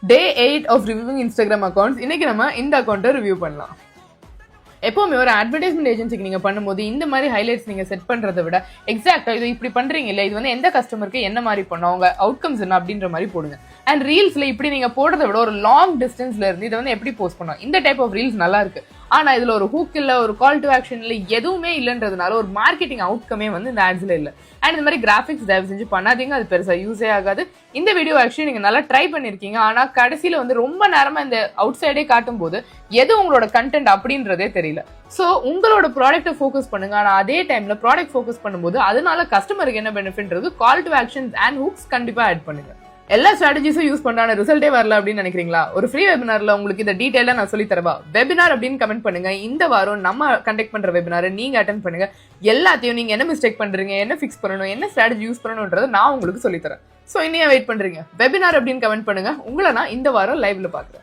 Day 8 of reviewing Instagram accounts. இன்னைக்கு நம்ம இந்த அக்கௌண்ட்டை ரிவ்யூ பண்ணலாம். எப்பவுமே ஒரு அட்வர்டைஸ்மெண்ட் ஏஜென்சிக்கு நீங்க பண்ணும்போது இந்த மாதிரி ஹைலைட்ஸ் நீங்க செட் பண்றதை விட எக்ஸாக்டா இது இப்படி பண்றீங்க இல்ல, இது வந்து எந்த கஸ்டமருக்கு என்ன மாதிரி பண்ணும், அவங்க அவுட்கம்ஸ் என்ன அப்படின்ற மாதிரி போடுங்க. அண்ட் ரீல்ஸ்ல இப்படி நீங்க போடுறதை விட ஒரு லாங் டிஸ்டன்ஸ்ல இருந்து இதை வந்து எப்படி போஸ்ட் பண்ணுவோம், இந்த டைப் ஆஃப் ரீல்ஸ் நல்லா இருக்கு. ஆனா இதுல ஒரு ஹூக் இல்ல, ஒரு கால் டு ஆக்ஷன் இல்ல, எதுவுமே இல்லன்றதுனால ஒரு மார்க்கெட்டிங் அவுட்கமே வந்து இந்த ஆட்ஸ்ல இல்ல. அண்ட் இந்த மாதிரி கிராஃபிக்ஸ் தயவு செஞ்சு பண்ணாதீங்க, அது பெருசா யூஸே ஆகாது. இந்த வீடியோ ஆக்சுவலி நீங்க நல்லா ட்ரை பண்ணிருக்கீங்க, ஆனா கடைசியில வந்து ரொம்ப நேரமா இந்த அவுட் சைடே காட்டும் போது எது உங்களோட கண்டென்ட் அப்படின்றதே தெரியல. சோ உங்களோட ப்ராடக்ட்டை ஃபோக்கஸ் பண்ணுங்க, ஆனா அதே டைம்ல ப்ராடக்ட் ஃபோக்கஸ் பண்ணும்போது அதனால கஸ்டமருக்கு என்ன பெனிஃபிட்ன்றது call to actions and hooks கண்டிப்பா ஆட் பண்ணுங்க. எல்லா ஸ்ட்ராட்டஜிஸும் யூஸ் பண்றான ரிசல்ட்டே வரல அப்படின்னு நினைக்கிறீங்களா? ஒரு ஃப்ரீ வெபினார்ல உங்களுக்கு இந்த டீடைலா நான் சொல்லி தரவா? வெபினார் அப்படின்னு கமெண்ட் பண்ணுங்க. இந்த வாரம் நம்ம கண்டக்ட் பண்ற வெபினாரை நீங்க அட்டென்ட் பண்ணுங்க. எல்லாத்தையும் நீங்க என்ன மிஸ்டேக் பண்றீங்க, என்ன ஃபிக்ஸ் பண்ணணும், என்ன ஸ்ட்ராட்டஜி யூஸ் பண்ணணும்ன்றதை நான் உங்களுக்கு சொல்லி தரேன். சோ இன்னையே வெயிட் பண்றீங்க? வெபினார் அப்படின்னு கமெண்ட் பண்ணுங்க. உங்களை நான் இந்த வாரம் லைவ்ல பாக்குறேன்.